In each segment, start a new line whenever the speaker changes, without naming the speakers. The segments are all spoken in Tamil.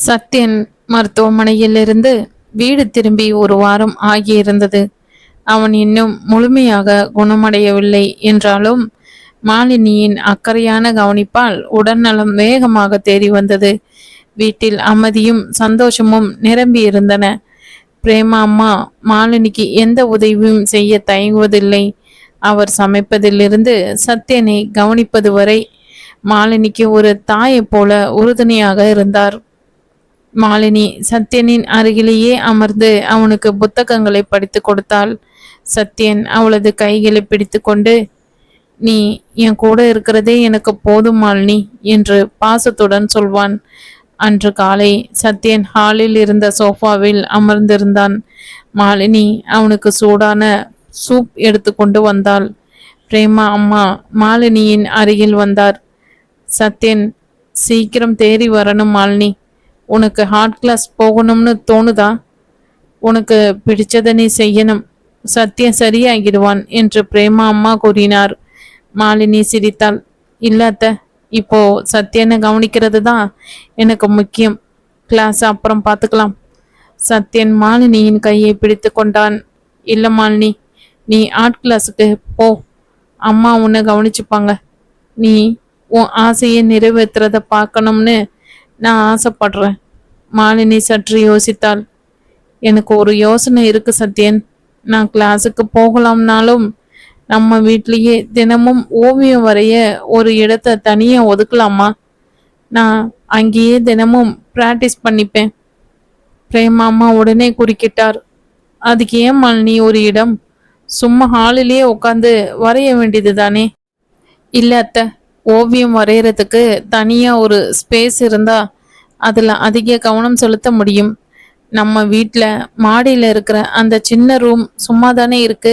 சத்யன் மருத்துவமனையிலிருந்து வீடு திரும்பி ஒரு வாரம் ஆகியிருந்தது. அவன் இன்னும் முழுமையாக குணமடையவில்லை என்றாலும் மாலினியின் அக்கறையான கவனிப்பால் உடல்நலம் வேகமாக தேறி வந்தது. வீட்டில் அமைதியும் சந்தோஷமும் நிரம்பி இருந்தன. பிரேமா அம்மா மாலினிக்கு எந்த உதவியும் செய்ய தயங்குவதில்லை. அவர் சமைப்பதிலிருந்து சத்யனை கவனிப்பது வரை மாலினிக்கு ஒரு தாயை போல உறுதுணையாக இருந்தார். மாலினி சத்யனின் அருகிலேயே அமர்ந்து அவனுக்கு புத்தகங்களை படித்து கொடுத்தாள். சத்யன் அவளது கைகளை பிடித்து கொண்டு, நீ என் கூட இருக்கிறதே எனக்கு போதும் மாலினி என்று பாசத்துடன் சொல்வான். அன்று காலை சத்யன் ஹாலில் இருந்த சோஃபாவில் அமர்ந்திருந்தான். மாலினி அவனுக்கு சூடான சூப் எடுத்து கொண்டு வந்தாள். பிரேமா அம்மா மாலினியின் அருகில் வந்தார். சத்யன், சீக்கிரம் தேறி வரணும் மாலினி. உனக்கு ஹார்ட் கிளாஸ் போகணும்னு தோணுதா? உனக்கு பிடிச்சதை நீ செய்யணும். சத்யன் சரியாகிடுவான் என்று பிரேமா அம்மா கூறினார். மாலினி சிரித்தாள். இல்லாத்த, இப்போ சத்யனை கவனிக்கிறது தான் எனக்கு முக்கியம். கிளாஸ் அப்புறம் பார்த்துக்கலாம். சத்யன் மாலினியின் கையை பிடித்து கொண்டான். இல்லை மாலினி, நீ ஆர்ட் கிளாஸுக்கு போ. அம்மா உன்னை கவனிச்சுப்பாங்க. நீ உன் ஆசையை நிறைவேற்றுறத பார்க்கணும்னு நான் ஆசைப்படுறேன். மாலினி சற்று யோசித்தாள். எனக்கு ஒரு யோசனை இருக்கு சத்யன். நான் கிளாஸுக்கு போகலாம்னாலும் நம்ம வீட்லேயே தினமும் ஓவியம் வரைய ஒரு இடத்தை தனியாக ஒதுக்கலாமா? நான் அங்கேயே தினமும் ப்ராக்டிஸ் பண்ணிப்பேன். பிரேமா அம்மா உடனே குறுக்கிட்டார். அதுக்கு ஏன் மாலினி ஒரு இடம்? சும்மா ஹாலிலேயே உட்காந்து வரைய வேண்டியது தானே? இல்லை அத்தை, ஓவியம் வரைகிறதுக்கு தனியாக ஒரு ஸ்பேஸ் இருந்தால் அதில் அதிக கவனம் செலுத்த முடியும். நம்ம வீட்டில் மாடியில் இருக்கிற அந்த சின்ன ரூம் சும்மா தானே இருக்கு.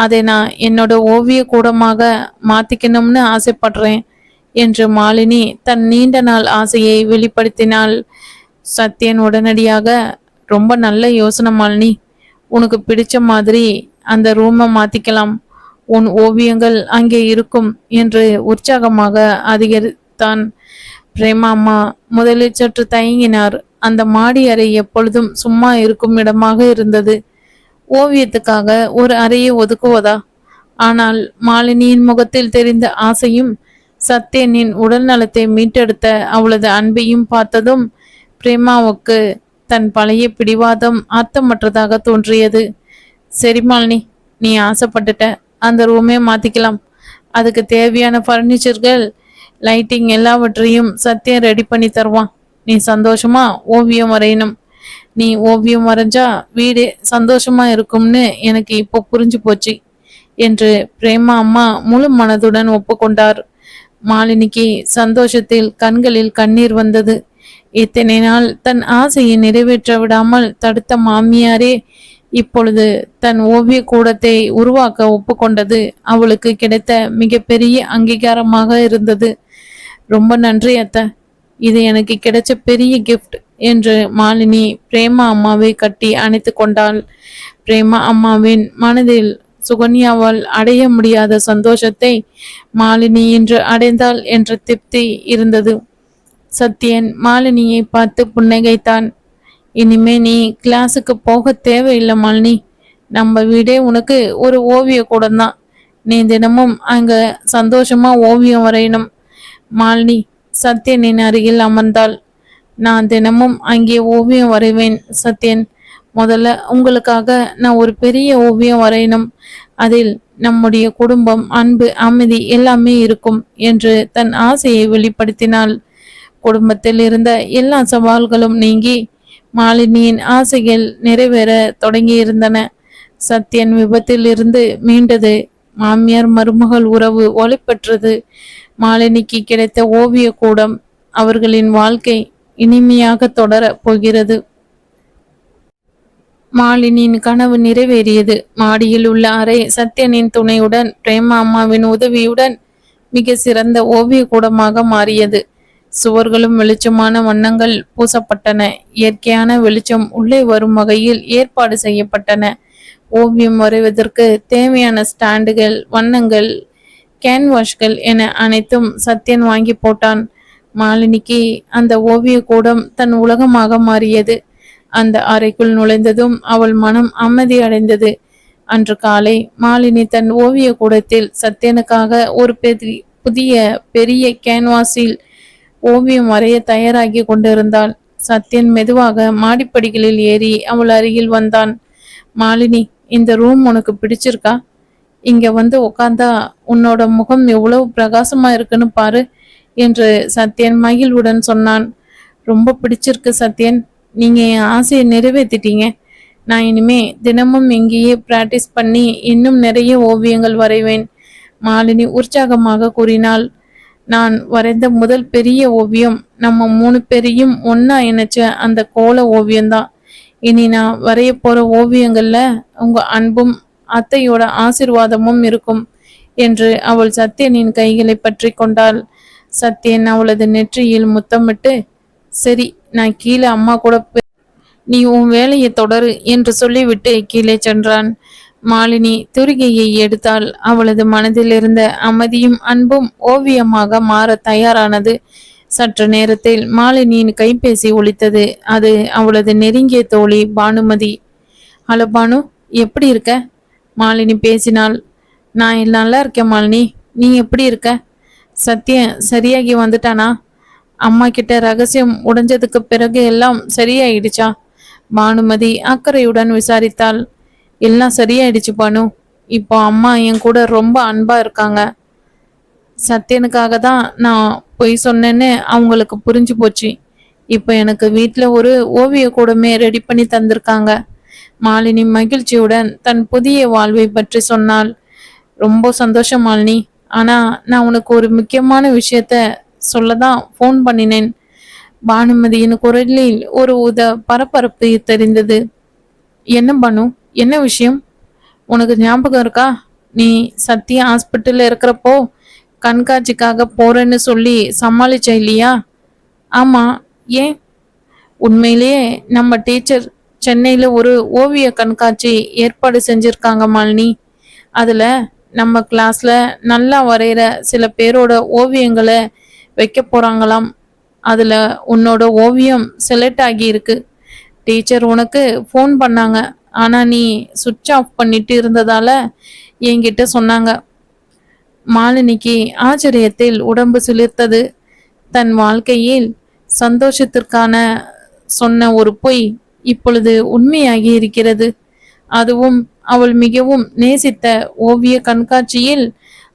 அதை நான் என்னோட ஓவிய கூடமாக மாற்றிக்கணும்னு ஆசைப்படுறேன் என்று மாலினி தன் நீண்ட நாள் ஆசையை வெளிப்படுத்தினாள். சத்யன் உடனடியாக, ரொம்ப நல்ல யோசனை மாலினி. உனக்கு பிடிச்ச மாதிரி அந்த ரூமை மாற்றிக்கலாம். உன் ஓவியங்கள் அங்கே இருக்கும் என்று உற்சாகமாக அதிகரித்தான். பிரேமா அம்மா முதலில் சற்று தயங்கினார். அந்த மாடி அறை எப்பொழுதும் சும்மா இருக்கும் இடமாக இருந்தது. ஓவியத்துக்காக ஒரு அறையை ஒதுக்குவதா? ஆனால் மாலினியின் முகத்தில் தெரிந்த ஆசையும் சத்யனின் உடல் நலத்தை மீட்டெடுத்த அவளது அன்பையும் பார்த்ததும் பிரேமாவுக்கு தன் பழைய பிடிவாதம் அர்த்தமற்றதாக தோன்றியது. சரி மாலினி, நீ ஆசைப்பட்டுட்ட, அந்த ரூமே மாத்திக்கலாம். அதுக்கு தேவையான ஃபர்னிச்சர்கள், லைட்டிங் எல்லாவற்றையும் சத்யன் ரெடி பண்ணி தருவான். நீ சந்தோஷமா ஓவியம் வரையணும். நீ ஓவியம் வரைஞ்சா வீடு சந்தோஷமா இருக்கும்னு எனக்கு இப்போ புரிஞ்சு போச்சு என்று பிரேமா அம்மா முழு மனதுடன் ஒப்புக்கொண்டார். மாலினிக்கு சந்தோஷத்தில் கண்களில் கண்ணீர் வந்தது. இத்தனை நாள் தன் ஆசையை நிறைவேற்ற விடாமல் தடுத்த மாமியாரே இப்பொழுது தன் ஓவிய கூடத்தை உருவாக்க ஒப்புக்கொண்டது அவளுக்கு கிடைத்த மிகப்பெரிய அங்கீகாரமாக இருந்தது. ரொம்ப நன்றி அத்தை, இது எனக்கு கிடைச்ச பெரிய கிஃப்ட் என்று மாலினி பிரேமா அம்மாவை கட்டி அணைத்து கொண்டாள். பிரேமா அம்மாவின் மனதில் சுகன்யாவால் அடைய முடியாத சந்தோஷத்தை மாலினி இன்று அடைந்தாள் என்ற திருப்தி இருந்தது. சத்யன் மாலினியை பார்த்து புன்னகைத்தான். இனிமே நீ கிளாஸுக்கு போக தேவையில்லை மாலினி. நம்ம வீடே உனக்கு ஒரு ஓவிய கூடம் தான். நீ தினமும் அங்க சந்தோஷமா ஓவியம் வரையணும். மாலினி சத்யனின் அருகில் அமர்ந்தாள். நான் தினமும் அங்கே ஓவியம் வரைவேன் சத்யன். முதல்ல உங்களுக்காக நான் ஒரு பெரிய ஓவியம் வரையணும். அதில் நம்முடைய குடும்பம், அன்பு, அமைதி எல்லாமே இருக்கும் என்று தன் ஆசையை வெளிப்படுத்தினாள். குடும்பத்தில் இருந்த எல்லா சவால்களும் நீங்கி மாலினியின் ஆசைகள் நிறைவேற தொடங்கியிருந்தன. சத்யன் விபத்தில் இருந்து மீண்டது. மாமியார் மருமகள் உறவு ஒளிப்பெற்றது. மாலினிக்கு கிடைத்த ஓவிய கூடம் அவர்களின் வாழ்க்கை இனிமையாக தொடர போகிறது. மாலினியின் கனவு நிறைவேறியது. மாடியில் உள்ள அறை சத்யனின் துணையுடன் பிரேமா அம்மாவின் உதவியுடன் மிக சிறந்த ஓவிய கூடமாக மாறியது. சுவர்களும் வெளிச்சமான வண்ணங்கள் பூசப்பட்டன. இயற்கையான வெளிச்சம் உள்ளே வரும் வகையில் ஏற்பாடு செய்யப்பட்டன. ஓவியம் வரைவதற்கு தேவையான ஸ்டாண்டுகள், வண்ணங்கள், கேன்வாஷ்கள் என அனைத்தும் சத்யன் வாங்கி போட்டான். மாலினிக்கு அந்த ஓவிய கூடம் தன் உலகமாக மாறியது. அந்த அறைக்குள் நுழைந்ததும் அவள் மனம் அமைதி அடைந்தது. அன்று காலை மாலினி தன் ஓவிய கூடத்தில் சத்யனுக்காக ஒரு புதிய பெரிய கேன்வாஸில் ஓவியம் வரைய தயாராகி கொண்டிருந்தாள். சத்யன் மெதுவாக மாடிப்படிகளில் ஏறி அவள் அருகில் வந்தான். மாலினி, இந்த ரூம் உனக்கு பிடிச்சிருக்கா? இங்க வந்து உட்கார்ந்தா உன்னோட முகம் எவ்வளவு பிரகாசமா இருக்குன்னு பாரு என்று சத்யன் மகிழ்வுடன் சொன்னான். ரொம்ப பிடிச்சிருக்கு சத்யன், நீங்க என் ஆசையை நிறைவேற்றிட்டீங்க. நான் இனிமே தினமும் இங்கேயே பிராக்டிஸ் பண்ணி இன்னும் நிறைய ஓவியங்கள் வரைவேன். மாலினி உற்சாகமாக கூறினாள். நான் வரைந்த முதல் பெரிய ஓவியம் நம்ம 3 பேரையும் ஒன்னா இணைச்ச அந்த கோல ஓவியம்தான். இனி நான் வரைய போற ஓவியங்கள்ல உங்க அன்பும் அத்தையோட ஆசிர்வாதமும் இருக்கும் என்று அவள் சத்யனின் கைகளை பற்றி கொண்டாள். சத்யன் அவளது நெற்றியில் முத்தமிட்டு, சரி, நான் கீழே அம்மா கூட நீ உன் வேலையை தொடரு என்று சொல்லிவிட்டு கீழே சென்றான். மாலினி துரிகையை எடுத்தால் அவளது மனதில் இருந்த அமைதியும் அன்பும் ஓவியமாக மாற தயாரானது. சற்று நேரத்தில் மாலினியின் கைபேசி ஒலித்தது. அது அவளது நெருங்கிய தோழி பானுமதி. ஹலோ பானு, எப்படி இருக்க? மாலினி பேசினாள். நான் நல்லா இருக்கேன் மாலினி, நீ எப்படி இருக்க? சத்யன் சரியாகி வந்துட்டானா? அம்மா கிட்ட ரகசியம் உடைஞ்சதுக்கு பிறகு எல்லாம் சரியாயிடுச்சா? பானுமதி அக்கறையுடன் விசாரித்தாள். எல்லாம் சரியாயிடுச்சு பானு. இப்போ அம்மா என் கூட ரொம்ப அன்பா இருக்காங்க. சத்யனுக்காக தான் நான் பொய் சொன்னேன்னு அவங்களுக்கு புரிஞ்சு போச்சு. இப்போ எனக்கு வீட்டில் ஒரு ஓவிய கூடமே ரெடி பண்ணி தந்திருக்காங்க. மாலினி மகிழ்ச்சியுடன் தன் புதிய வாழ்வை பற்றி சொன்னாள். ரொம்ப சந்தோஷம் மாலினி. ஆனா நான் உனக்கு ஒரு முக்கியமான விஷயத்த சொல்லதான் ஃபோன் பண்ணினேன். பானுமதியின் குரலில் ஒரு பரபரப்பு தெரிந்தது. என்ன பானு, என்ன விஷயம்? உனக்கு ஞாபகம் இருக்கா? நீ சத்யா ஹாஸ்பிட்டல்ல இருக்கிறப்போ கண்காட்சிக்காக போறேன்னு சொல்லி சமாளிச்ச இல்லையா? ஆமா, ஏன்? உண்மையிலேயே நம்ம டீச்சர் சென்னையில ஒரு ஓவிய கண்காட்சி ஏற்பாடு செஞ்சிருக்காங்க மாலினி. அதுல நம்ம கிளாஸ்ல நல்லா வரைகிற சில பேரோட ஓவியங்களை வைக்க போறாங்களாம். அதுல உன்னோட ஓவியம் செலக்ட் ஆகி இருக்கு. டீச்சர் உனக்கு ஃபோன் பண்ணாங்க. ஆனா நீ சுவிட்ச் ஆஃப் பண்ணிட்டு இருந்ததால என்கிட்ட சொன்னாங்க. மாலினிக்கு ஆச்சரியத்தில் உடம்பு சிலிர்த்தது. தன் வாழ்க்கையில் சந்தோஷத்திற்கான சொன்ன ஒரு பொய் இப்பொழுது உண்மையாகி இருக்கிறது. அதுவும் அவள் மிகவும் நேசித்த ஓவிய கண்காட்சியில்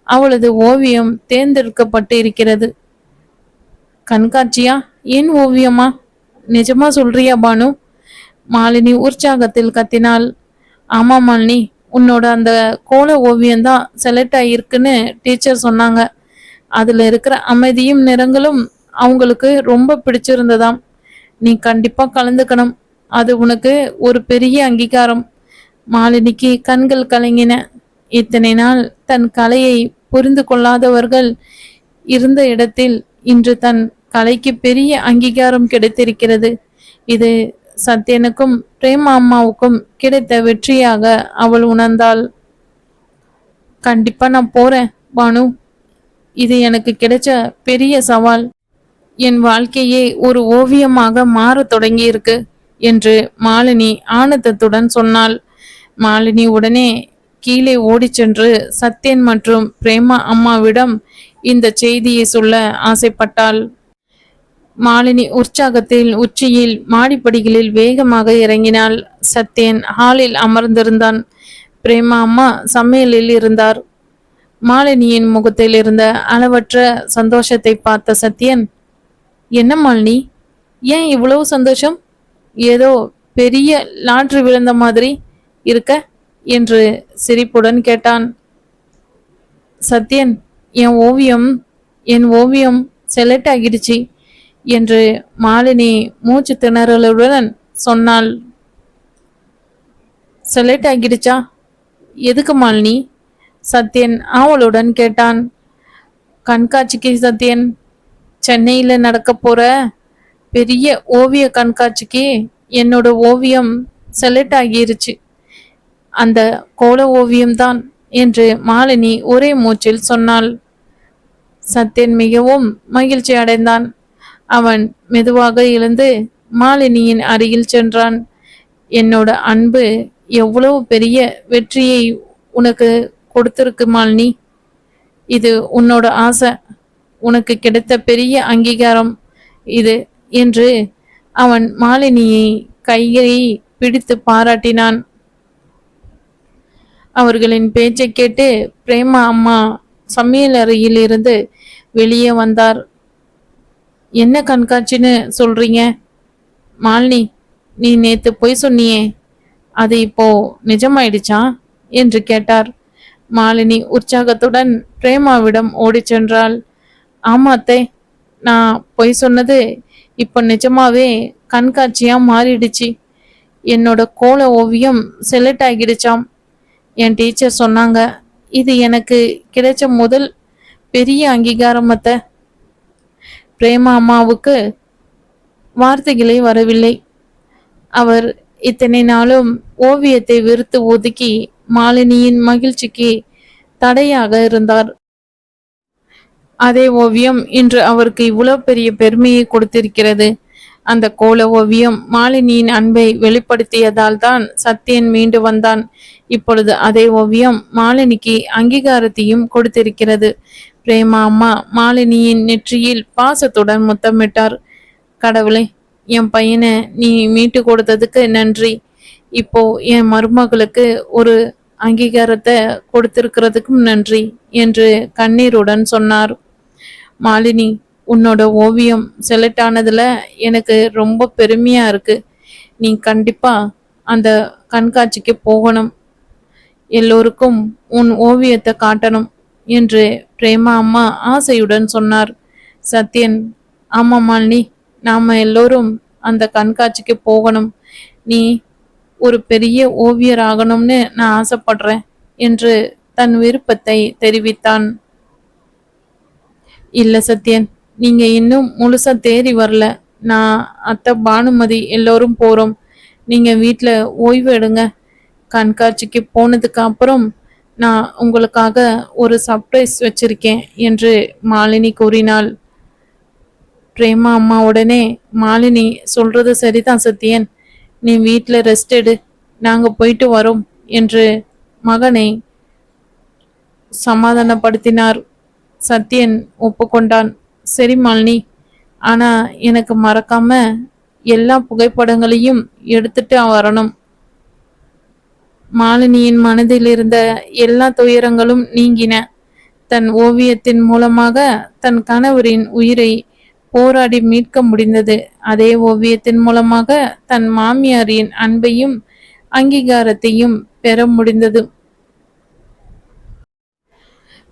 அவளது ஓவியம் தேர்ந்தெடுக்கப்பட்டு இருக்கிறது. கண்காட்சியா? ஏன் ஓவியமா? நிஜமா சொல்றியா பானு? மாலினி உற்சாகத்தில் கத்தினாள். ஆமா மாலினி, உன்னோட அந்த கோல ஓவியம்தான் செலக்ட் ஆகியிருக்குன்னு டீச்சர் சொன்னாங்க. அதுல இருக்கிற அமைதியும் நிறங்களும் அவங்களுக்கு ரொம்ப பிடிச்சிருந்ததாம். நீ கண்டிப்பா கலந்துக்கணும். அது உனக்கு ஒரு பெரிய அங்கீகாரம். மாலினிக்கு கண்கள் கலங்கின. இத்தனை நாள் தன் கலையை புரிந்து கொள்ளாதவர்கள் இருந்த இடத்தில் இன்று தன் கலைக்கு பெரிய அங்கீகாரம் கிடைத்திருக்கிறது. இது சத்யனுக்கும் பிரேமா அம்மாவுக்கும் கிடைத்த வெற்றியாக அவள் உணர்ந்தாள். கண்டிப்பா நான் போறேன் பானு. இது எனக்கு கிடைச்ச பெரிய சவால். என் வாழ்க்கையே ஒரு ஓவியமாக மாற தொடங்கி இருக்கு என்று மாலினி ஆனந்தத்துடன் சொன்னாள். மாலினி உடனே கீழே ஓடி சென்று சத்யன் மற்றும் பிரேமா அம்மாவிடம் இந்த செய்தியை சொல்ல ஆசைப்பட்டாள். மாலினி உற்சாகத்தில் உச்சியில் மாடிப்படிகளில் வேகமாக இறங்கினாள். சத்யன் ஹாலில் அமர்ந்திருந்தான். பிரேமா அம்மா சமையலில் இருந்தார். மாலினியின் முகத்தில் இருந்த அளவற்ற சந்தோஷத்தை பார்த்த சத்யன், என்ன மாலினி, ஏன் இவ்வளவு சந்தோஷம்? ஏதோ பெரிய லாட்ரி விழுந்த மாதிரி இருக்க என்று சிரிப்புடன் கேட்டான். சத்யன், என் ஓவியம் செலக்ட் ஆகிடுச்சு என்று மாலினி மூச்சு திணறலுடன் சொன்னாள். செலக்ட் ஆகிடுச்சா? எதுக்கு மாலினி? சத்யன் ஆவலுடன் கேட்டான். கண்காட்சிக்கு சத்யன். சென்னையில நடக்க போற பெரிய ஓவிய கண்காட்சிக்கு என்னோட ஓவியம் செலக்ட் ஆகிருச்சு. அந்த கோல ஓவியம்தான் என்று மாலினி ஒரே மூச்சில் சொன்னாள். சத்யன் மிகவும் மகிழ்ச்சி அடைந்தான். அவன் மெதுவாக எழுந்து மாலினியின் அருகில் சென்றான். என்னோட அன்பு எவ்வளவு பெரிய வெற்றியை உனக்கு கொடுத்திருக்கு மாலினி. இது உன்னோட ஆசை, உனக்கு கிடைத்த பெரிய அங்கீகாரம் இது என்று அவன் மாலினியை கையை பிடித்து பாராட்டினான். அவர்களின் பேச்சை கேட்டு பிரேமா அம்மா சமையல் அறையில் இருந்து வெளியே வந்தார். என்ன கண்காட்சின்னு சொல்றீங்க மாலினி? நீ நேத்து போய் சொன்னியே, அது இப்போ நிஜமாயிடுச்சா என்று கேட்டார். மாலினி உற்சாகத்துடன் பிரேமாவிடம் ஓடிச் சென்றாள். ஆமாத்தே, நான் பொய் சொன்னது இப்போ நிஜமாவே கண்காட்சியா மாறிடுச்சு. என்னோட கோல ஓவியம் செலக்ட் ஆகிடுச்சாம். என் டீச்சர் சொன்னாங்க. இது எனக்கு கிடைச்ச முதல் பெரிய அங்கீகாரம் அத்தை. பிரேமா அம்மாவுக்கு வார்த்தைகளே வரவில்லை. அவர் இத்தனை நாளும் ஓவியத்தை வெறுத்து ஒதுக்கி மாலினியின் மகிழ்ச்சிக்கு தடையாக இருந்தார். அதே ஓவியம் இன்று அவருக்கு இவ்வளவு பெரிய பெருமையை கொடுத்திருக்கிறது. அந்த கோல ஓவியம் மாலினியின் அன்பை வெளிப்படுத்தியதால் தான் சத்யன் மீண்டு வந்தான். இப்பொழுது அதே ஓவியம் மாலினிக்கு அங்கீகாரத்தையும் கொடுத்திருக்கிறது. பிரேமா அம்மா மாலினியின் நெற்றியில் பாசத்துடன் முத்தமிட்டார். கடவுளே, என் பையனை நீ மீட்டு கொடுத்ததுக்கு நன்றி. இப்போ என் மருமகளுக்கு ஒரு அங்கீகாரத்தை கொடுத்திருக்கிறதுக்கும் நன்றி என்று கண்ணீருடன் சொன்னார். மாலினி, உன்னோட ஓவியம் செலக்ட் ஆனதுல எனக்கு ரொம்ப பெருமையா இருக்கு. நீ கண்டிப்பா அந்த கண்காட்சிக்கு போகணும், எல்லோருக்கும் உன் ஓவியத்தை காட்டணும் என்று பிரேமா அம்மா ஆசையுடன் சொன்னார். சத்யன், ஆமா மாலினி, நாம எல்லோரும் அந்த கண்காட்சிக்கு போகணும். நீ ஒரு பெரிய ஓவியர் ஆகணும்னு நான் ஆசைப்படுறேன் என்று தன் விருப்பத்தை தெரிவித்தான். இல்ல சத்யன், நீங்க இன்னும் முழுசா தேறி வரல. நான், அத்தை, பானுமதி எல்லோரும் போறோம். நீங்க வீட்டுல ஓய்வு எடுங்க. கண்காட்சிக்கு போனதுக்கு அப்புறம் நான் உங்களுக்காக ஒரு சர்ப்ரைஸ் வச்சிருக்கேன் என்று மாலினி கூறினாள். பிரேமா அம்மா உடனே, மாலினி சொல்றது சரிதான் சத்யன், நீ வீட்டுல ரெஸ்ட் எடு, நாங்க போயிட்டு வரோம் என்று மகனை சமாதானப்படுத்தினார். சத்யன் ஒப்புக்கொண்டான். சரி மாலினி, ஆனா எனக்கு மறக்காம எல்லா புகைப்படங்களையும் எடுத்துட்டு வரணும். மாலினியின் மனதில் இருந்த எல்லா துயரங்களும் நீங்கின. தன் ஓவியத்தின் மூலமாக தன் கணவரின் உயிரை போராடி மீட்க முடிந்தது. அதே ஓவியத்தின் மூலமாக தன் மாமியாரின் அன்பையும் அங்கீகாரத்தையும் பெற முடிந்தது.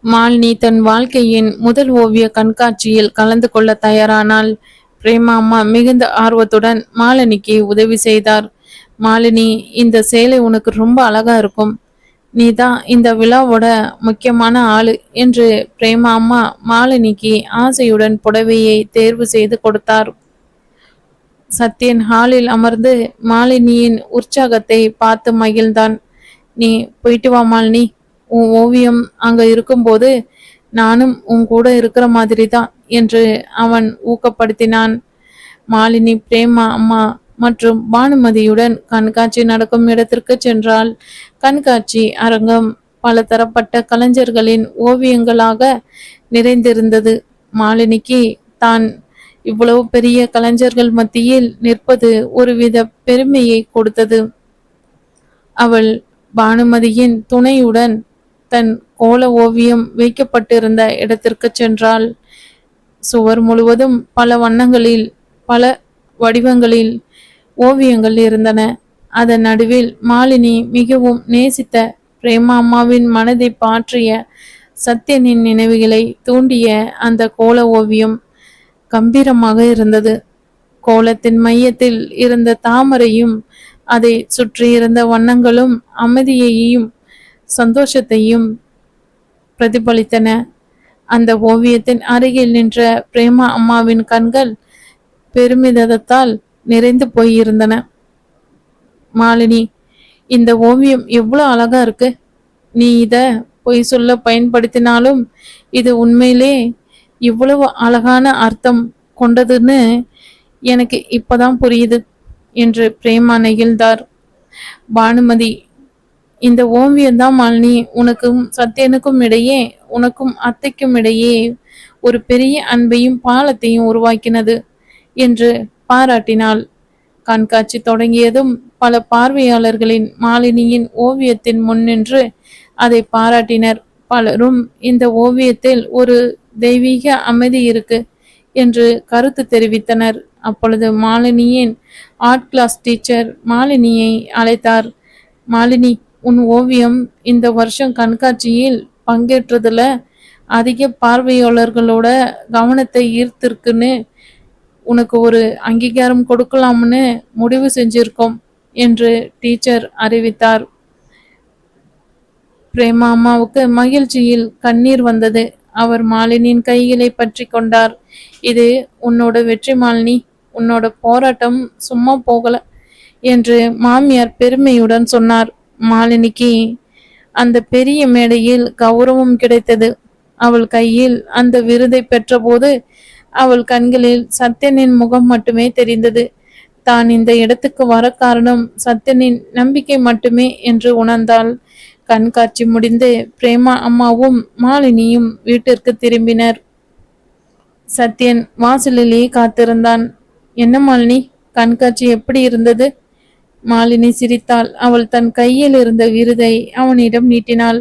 மாலினி தன் வாழ்க்கையின் முதல் ஓவிய கண்காட்சியில் கலந்து கொள்ள தயாரானாள். பிரேமா அம்மா மிகுந்த ஆர்வத்துடன் மாலினிக்கு உதவி செய்தார். மாலினி, இந்த சேலை உனக்கு ரொம்ப அழகா இருக்கும். நீ தான் இந்த விழாவோட முக்கியமான ஆளு என்று பிரேமா அம்மா மாலினிக்கு ஆசையுடன் புடவையை தேர்வு செய்து கொடுத்தார். சத்யன் ஹாலில் அமர்ந்து மாலினியின் உற்சாகத்தை பார்த்து மகிழ்ந்தான். நீ போயிட்டு வா மாலினி, உன் ஓவியம் அங்க இருக்கும்போது நானும் உன் கூட இருக்கிற மாதிரி தான் என்று அவன் ஊக்கப்படுத்தினான். மாலினி பிரேமா அம்மா மற்றும் பானுமதியுடன் கண்காட்சி நடக்கும் இடத்திற்கு சென்றால் கண்காட்சி அரங்கம் பல தரப்பட்ட கலைஞர்களின் ஓவியங்களாக நிறைந்திருந்தது. மாலினிக்கு தான் இவ்வளவு பெரிய கலைஞர்கள் மத்தியில் நிற்பது ஒருவித பெருமையை கொடுத்தது. அவள் பானுமதியின் துணையுடன் தன் கோல ஓவியம் வைக்கப்பட்டிருந்த இடத்திற்கு சென்றாள். சுவர் முழுவதும் பல வண்ணங்களில் பல வடிவங்களில் ஓவியங்கள் இருந்தன. அதன் நடுவில் மாலினி மிகவும் நேசித்த பிரேமா அம்மாவின் மனதை பாற்றிய சத்யனின் நினைவுகளை தூண்டிய அந்த கோல ஓவியம் கம்பீரமாக இருந்தது. கோலத்தின் மையத்தில் இருந்த தாமரையும் அதை சுற்றியிருந்த வண்ணங்களும் அமைதியையும் சந்தோஷத்தையும் பிரதிபலித்தன. அந்த ஓவியத்தின் அருகில் நின்ற பிரேமா அம்மாவின் கண்கள் பெருமிதத்தால் நிறைந்து போயிருந்தன. மாலினி, இந்த ஓவியம் எவ்வளவு அழகா இருக்கு. நீ இத பொய் சொல்ல பயன்படுத்தினாலும் இது உண்மையிலே இவ்வளவு அழகான அர்த்தம் கொண்டதுன்னு எனக்கு இப்பதான் புரியுது என்று பிரேமா நெகிழ்ந்தார். பானுமதி, இந்த ஓவியம் தான் மாலினி உனக்கும் சத்யனுக்கும் இடையே, உனக்கும் அத்தைக்கும் இடையே ஒரு பெரிய அன்பையும் பாலத்தையும் உருவாக்கினது என்று பாராட்டினாள். கண்காட்சி தொடங்கியதும் பல பார்வையாளர்களின் மாலினியின் ஓவியத்தின் முன்னின்று அதை பாராட்டினர். பலரும் இந்த ஓவியத்தில் ஒரு தெய்வீக அமைதி இருக்கு என்று கருத்து தெரிவித்தனர். அப்பொழுது மாலினியின் ஆர்ட் கிளாஸ் டீச்சர் மாலினியை அழைத்தார். மாலினி, உன் ஓவியம் இந்த வருஷம் கண்காட்சியில் பங்கேற்றதுல அதிக பார்வையாளர்களோட கவனத்தை ஈர்த்திருக்குன்னு உனக்கு ஒரு அங்கீகாரம் கொடுக்கலாம்னு முடிவு செஞ்சிருக்கோம் என்று டீச்சர் அறிவித்தார். பிரேமா அம்மாவுக்கு மகிழ்ச்சியில் கண்ணீர் வந்தது. அவர் மாலினியின் கைகளை பற்றி கொண்டார். இது உன்னோட வெற்றி மாலினி, உன்னோட போராட்டம் சும்மா போகல என்று மாமியார் பெருமையுடன் சொன்னார். மாலினிக்கு அந்த பெரிய மேடையில் கௌரவம் கிடைத்தது. அவள் கையில் அந்த விருதை பெற்றபோது அவள் கண்களில் சத்யனின் முகம் மட்டுமே தெரிந்தது. தான் இந்த இடத்துக்கு வர காரணம் சத்யனின் நம்பிக்கை மட்டுமே என்று உணர்ந்தாள். கண்காட்சி முடிந்து பிரேமா அம்மாவும் மாலினியும் வீட்டிற்கு திரும்பினர். சத்யன் வாசலிலேயே காத்திருந்தான். என்ன மாலினி, கண்காட்சி எப்படி இருந்தது? மாலினி சிரித்தாள். அவள் தன் கையில் இருந்த விருதை அவனிடம் நீட்டினாள்.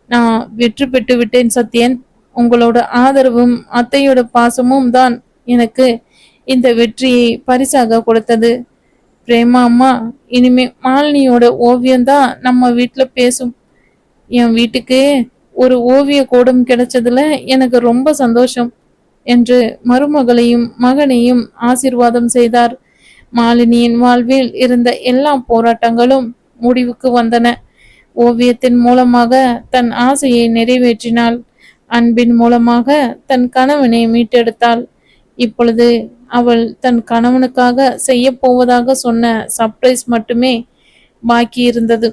நான் வெற்றி பெற்று விட்டேன் சத்யன். உங்களோட ஆதரவும் அத்தையோட பாசமும் தான் எனக்கு இந்த வெற்றியை பரிசாக கொடுத்தது. பிரேமா அம்மா, இனிமே மாலினியோட ஓவியம்தான் நம்ம வீட்டுல பேசும். என் வீட்டுக்கு ஒரு ஓவிய கூடம் கிடைச்சதுல எனக்கு ரொம்ப சந்தோஷம் என்று மருமகளையும் மகனையும் ஆசீர்வாதம் செய்தார். மாலினியின் வாழ்வில் இருந்த எல்லா போராட்டங்களும் முடிவுக்கு வந்தன. ஓவியத்தின் மூலமாக தன் ஆசையை நிறைவேற்றினாள். அன்பின் மூலமாக தன் கணவனை மீட்டெடுத்தாள். இப்பொழுது அவள் தன் கணவனுக்காக செய்ய போவதாக சொன்ன சர்ப்ரைஸ் மட்டுமே பாக்கி இருந்தது.